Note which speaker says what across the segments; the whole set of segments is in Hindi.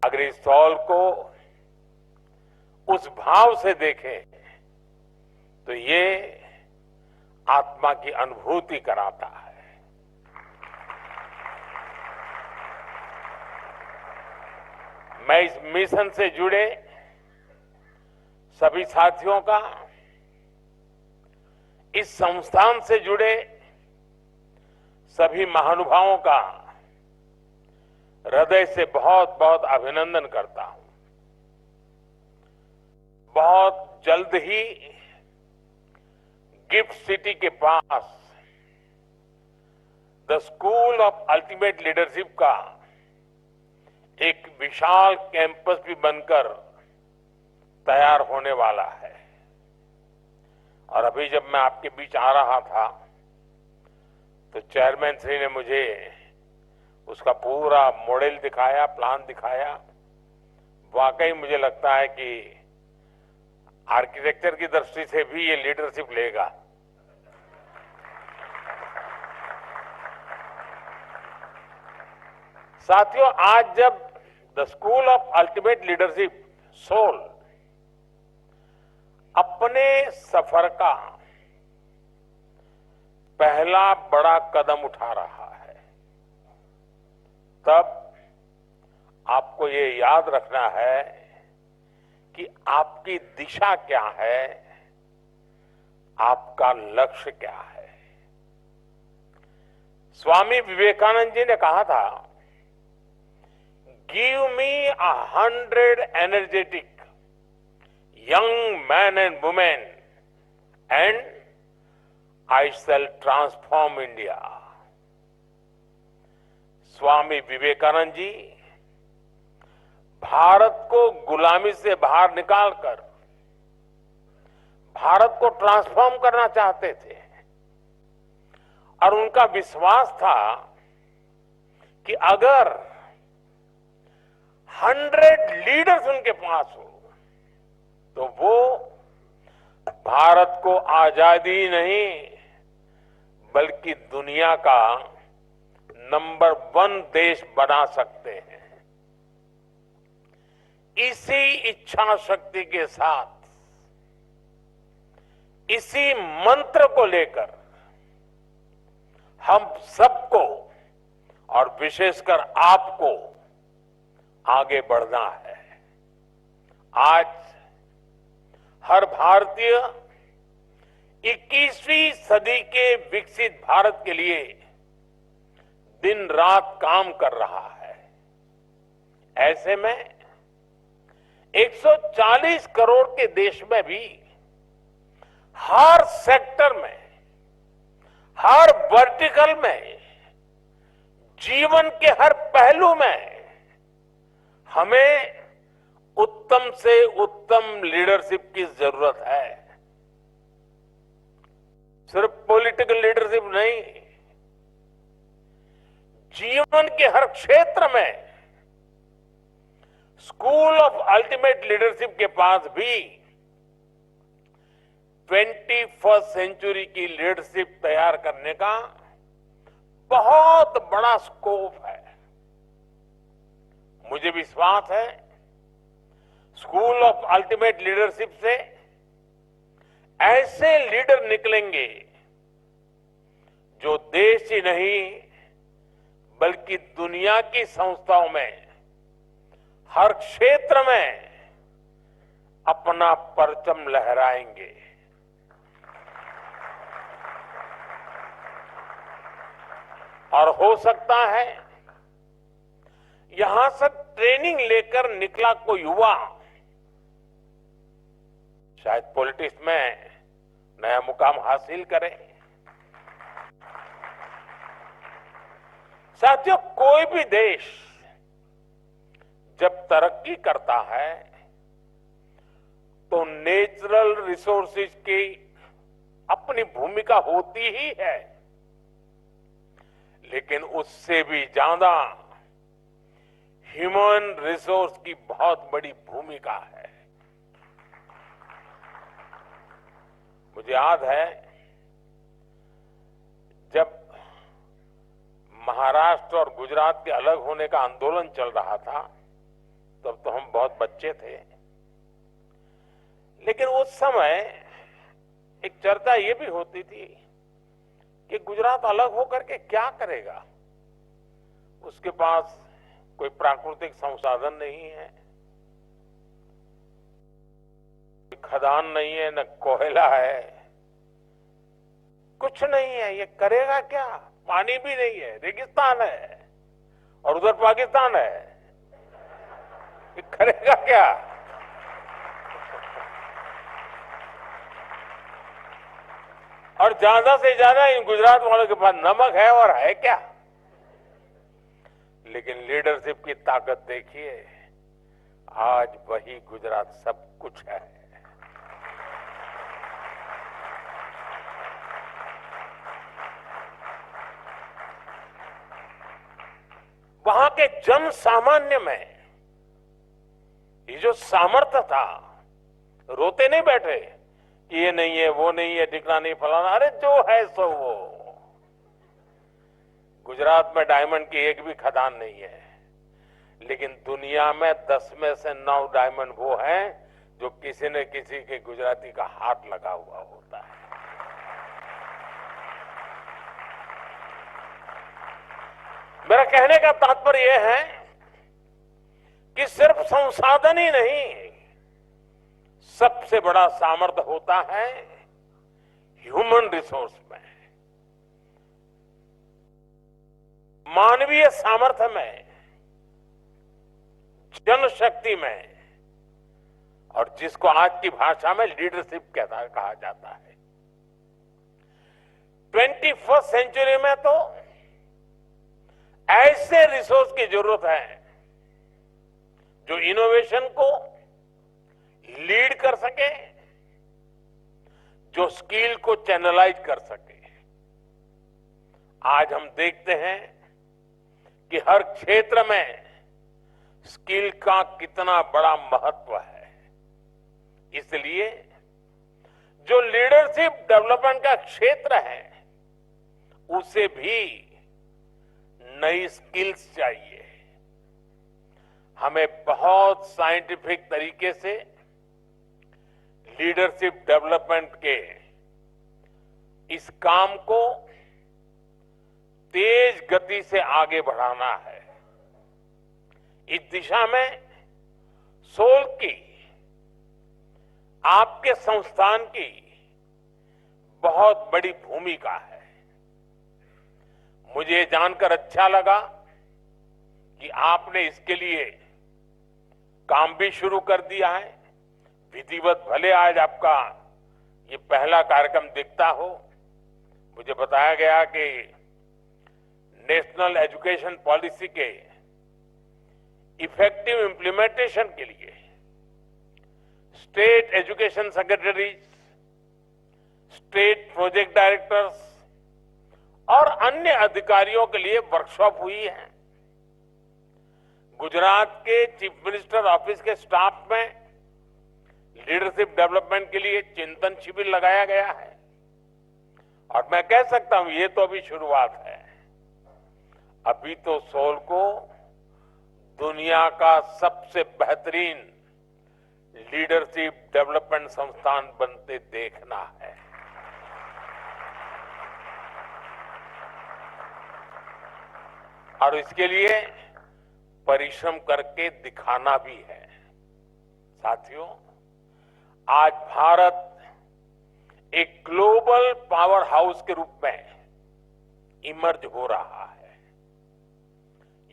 Speaker 1: अगर इस सवाल को उस भाव से देखें तो ये आत्मा की अनुभूति कराता है। मैं इस मिशन से जुड़े सभी साथियों का, इस संस्थान से जुड़े सभी महानुभावों का हृदय से बहुत बहुत अभिनंदन करता हूं। बहुत जल्द ही गिफ्ट सिटी के पास the school of ultimate leadership का एक विशाल कैंपस भी बनकर तैयार होने वाला है। और अभी जब मैं आपके बीच आ रहा था तो चेयरमैन श्री ने मुझे उसका पूरा मॉडल दिखाया, प्लान दिखाया। वाकई मुझे लगता है कि आर्किटेक्चर की दृष्टि से भी ये लीडरशिप लेगा। साथियों, आज जब the school of ultimate Leadership soul अपने सफर का पहला बड़ा कदम उठा रहा है, तब आपको ये याद रखना है कि आपकी दिशा क्या है, आपका लक्ष्य क्या है। स्वामी विवेकानंद जी ने कहा था, give me 100 energetic young man and women and I shall transform India. Swami Vivekananda ji Bharat को गुलामी से बाहर निकालकर भारत को ट्रांसफॉर्म करना चाहते थे और उनका विश्वास था कि अगर 100 लीडर्स उनके पास हो तो वो भारत को आजादी नहीं बल्कि दुनिया का नंबर 1 देश बना सकते हैं। इसी इच्छा शक्ति के साथ, इसी मंत्र को लेकर हम सबको और विशेषकर आपको आगे बढ़ना है। आज हर भारतीय 21वीं सदी के विकसित भारत के लिए दिन रात काम कर रहा है। ऐसे में 140 करोड़ के देश में भी हर सेक्टर में, हर वर्टिकल में, जीवन के हर पहलू में हमें उत्तम से उत्तम लीडरशिप की जरूरत है। सिर्फ पॉलिटिकल लीडरशिप नहीं, जीवन के हर क्षेत्र में स्कूल ऑफ अल्टीमेट लीडरशिप के पास भी 21st सेंचुरी की लीडरशिप तैयार करने का बहुत बड़ा स्कोप है। मुझे विश्वास है स्कूल ऑफ अल्टीमेट लीडरशिप से ऐसे लीडर निकलेंगे जो देश ही नहीं बल्कि दुनिया की संस्थाओं में हर क्षेत्र में अपना परचम लहराएंगे। और हो सकता है यहां से ट्रेनिंग लेकर निकला कोई युवा शायद पॉलिटिक्स में नया मुकाम हासिल करे। साथियों, कोई भी देश जब तरक्की करता है तो नेचुरल रिसोर्सेज की अपनी भूमिका होती ही है, लेकिन उससे भी ज्यादा ह्यूमन रिसोर्स की बहुत बड़ी भूमिका है। मुझे याद है जब महाराष्ट्र और गुजरात के अलग होने का आंदोलन चल रहा था तब तो हम बहुत बच्चे थे, लेकिन उस समय एक चर्चा ये भी होती थी कि गुजरात अलग होकर के क्या करेगा। उसके पास कोई प्राकृतिक संसाधन नहीं है, खदान नहीं है, न कोयला है, कुछ नहीं है, ये करेगा क्या। पानी भी नहीं है, रेगिस्तान है, और उधर पाकिस्तान है, ये करेगा क्या। और ज्यादा से ज्यादा इन गुजरात वालों के पास नमक है, और है क्या। लेकिन लीडरशिप की ताकत देखिए, आज वही गुजरात सब कुछ है। वहां के जन सामान्य में ये जो सामर्थ्य था, रोते नहीं बैठे कि ये नहीं है, वो नहीं है, ठिकाना नहीं, फलाना, अरे जो है सो वो। गुजरात में डायमंड की एक भी खदान नहीं है, लेकिन दुनिया में 10 में से 9 डायमंड वो हैं जो किसी न किसी के गुजराती का हाथ लगा हुआ होता है। मेरा कहने का तात्पर्य यह है कि सिर्फ संसाधन ही नहीं, सबसे बड़ा सामर्थ्य होता है ह्यूमन रिसोर्स में, मानवीय सामर्थ्य में, जनशक्ति में, और जिसको आज की भाषा में लीडरशिप कहा जाता है। 21st सेंचुरी में तो ऐसे रिसोर्स की जरूरत है जो इनोवेशन को लीड कर सके, जो स्किल को चैनलाइज कर सके। आज हम देखते हैं कि हर क्षेत्र में स्किल का कितना बड़ा महत्व है। इसलिए जो लीडरशिप डेवलपमेंट का क्षेत्र है, उसे भी नई स्किल्स चाहिए। हमें बहुत साइंटिफिक तरीके से लीडरशिप डेवलपमेंट के इस काम को तेज गति से आगे बढ़ाना है। इस दिशा में सोल की, आपके संस्थान की बहुत बड़ी भूमिका है। मुझे जानकर अच्छा लगा कि आपने इसके लिए काम भी शुरू कर दिया है। विधिवत भले आज आपका ये पहला कार्यक्रम दिखता हो, मुझे बताया गया कि नेशनल एजुकेशन पॉलिसी के इफेक्टिव इंप्लीमेंटेशन के लिए state education secretaries, state project directors और अन्य अधिकारियों के लिए वर्कशॉप हुई है। गुजरात के चीफ मिनिस्टर ऑफिस के स्टाफ में लीडरशिप डेवलपमेंट के लिए चिंतन शिविर लगाया गया है। और मैं कह सकता हूं, ये तो अभी शुरुआत है। अभी तो सोल को दुनिया का सबसे बेहतरीन लीडरशिप डेवलपमेंट संस्थान बनते देखना है। और इसके लिए परिश्रम करके दिखाना भी है। साथियों, आज भारत एक ग्लोबल पावर हाउस के रूप में इमर्ज हो रहा है।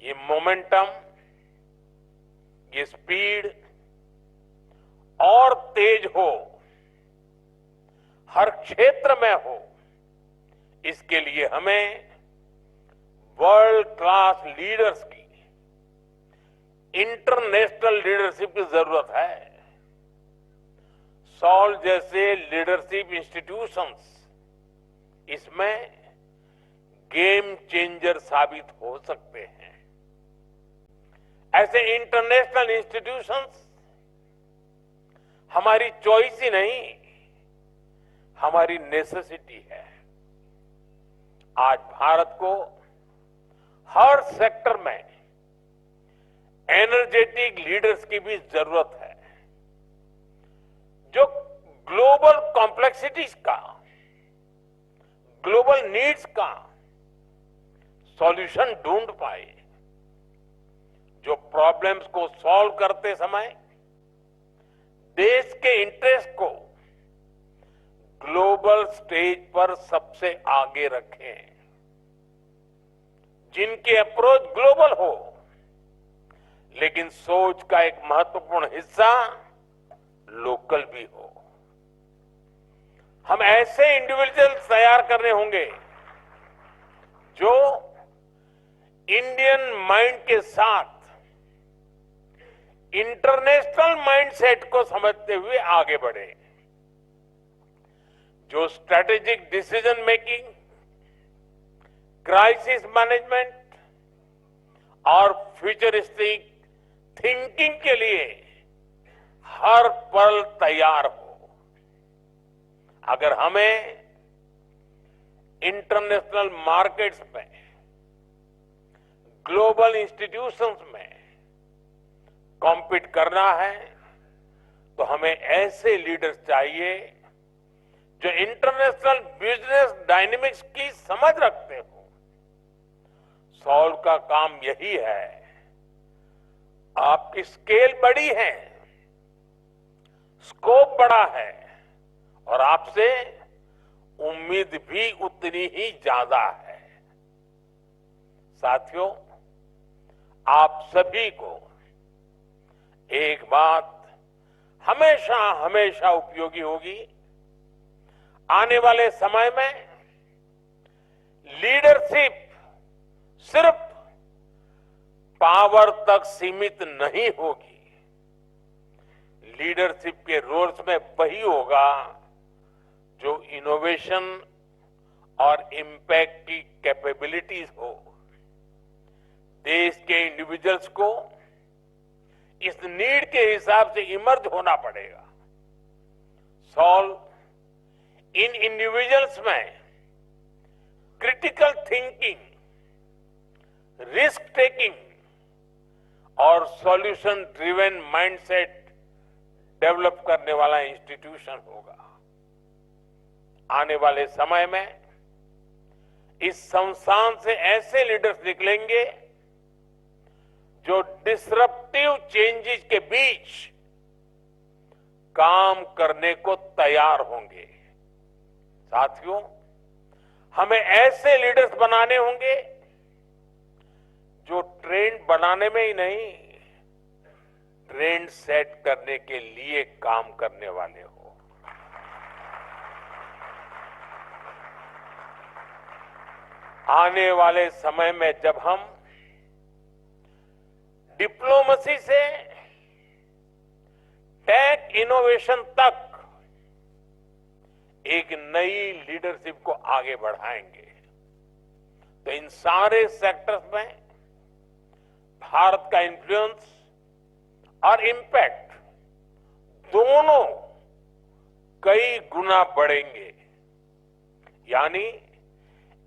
Speaker 1: ये मोमेंटम, ये स्पीड और तेज हो, हर क्षेत्र में हो, इसके लिए हमें वर्ल्ड क्लास लीडर्स की, इंटरनेशनल लीडरशिप की जरूरत है। सॉल जैसे लीडरशिप इंस्टीट्यूशंस इसमें गेम चेंजर साबित हो सकते हैं। ऐसे इंटरनेशनल इंस्टीट्यूशंस हमारी चॉइस ही नहीं, हमारी नेसेसिटी है। आज भारत को हर सेक्टर में एनर्जेटिक लीडर्स की भी जरूरत है, जो ग्लोबल कॉम्प्लेक्सिटीज का, ग्लोबल नीड्स का सॉल्यूशन ढूंढ पाए, जो प्रॉब्लम्स को सॉल्व करते समय देश के इंटरेस्ट को ग्लोबल स्टेज पर सबसे आगे रखें, जिनकी अप्रोच ग्लोबल हो लेकिन सोच का एक महत्वपूर्ण हिस्सा लोकल भी हो। हम ऐसे इंडिविजुअल्स तैयार करने होंगे जो इंडियन माइंड के साथ इंटरनेशनल माइंडसेट को समझते हुए आगे बढ़े, जो strategic decision making, crisis management और फ्यूचरिस्टिक थिंकिंग के लिए हर पल तैयार हो। अगर हमें इंटरनेशनल मार्केट्स में, ग्लोबल इंस्टीट्यूशंस में कॉम्पीट करना है तो हमें ऐसे लीडर्स चाहिए जो इंटरनेशनल बिजनेस डायनेमिक्स की समझ रखते हो। सॉल्व का काम यही है। आपकी स्केल बड़ी है, स्कोप बड़ा है और आपसे उम्मीद भी उतनी ही ज्यादा है। साथियों, आप सभी को एक बात हमेशा हमेशा उपयोगी होगी। आने वाले समय में लीडरशिप सिर्फ पावर तक सीमित नहीं होगी। लीडरशिप के रोल्स में वही होगा जो इनोवेशन और इम्पैक्ट की कैपेबिलिटीज हो। देश के इंडिविजुअल्स को इस नीड के हिसाब से इमर्ज होना पड़ेगा। सॉल्व इन इंडिविजुअल्स में क्रिटिकल थिंकिंग, रिस्क टेकिंग और सॉल्यूशन ड्रिवन माइंडसेट डेवलप करने वाला इंस्टीट्यूशन होगा। आने वाले समय में इस संस्थान से ऐसे लीडर्स निकलेंगे जो डिसरप्टिव चेंजेस के बीच काम करने को तैयार होंगे। साथियों, हमें ऐसे लीडर्स बनाने होंगे जो ट्रेंड बनाने में ही नहीं, ट्रेंड सेट करने के लिए काम करने वाले हो। आने वाले समय में जब हम डिप्लोमेसी से टेक इनोवेशन तक एक नई लीडरशिप को आगे बढ़ाएंगे तो इन सारे सेक्टर्स में भारत का इन्फ्लुएंस और इम्पैक्ट दोनों कई गुना बढ़ेंगे। यानी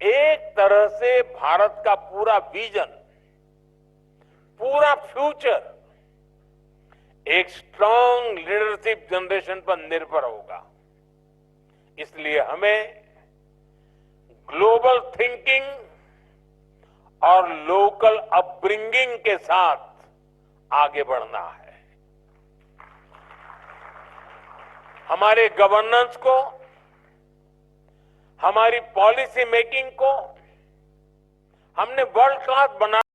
Speaker 1: एक तरह से भारत का पूरा विजन, पूरा फ्यूचर एक स्ट्रांग लीडरशिप जनरेशन पर निर्भर होगा। इसलिए हमें ग्लोबल थिंकिंग और लोकल अपब्रिंगिंग के साथ आगे बढ़ना है। हमारे गवर्नेंस को, हमारी पॉलिसी मेकिंग को हमने वर्ल्ड क्लास बना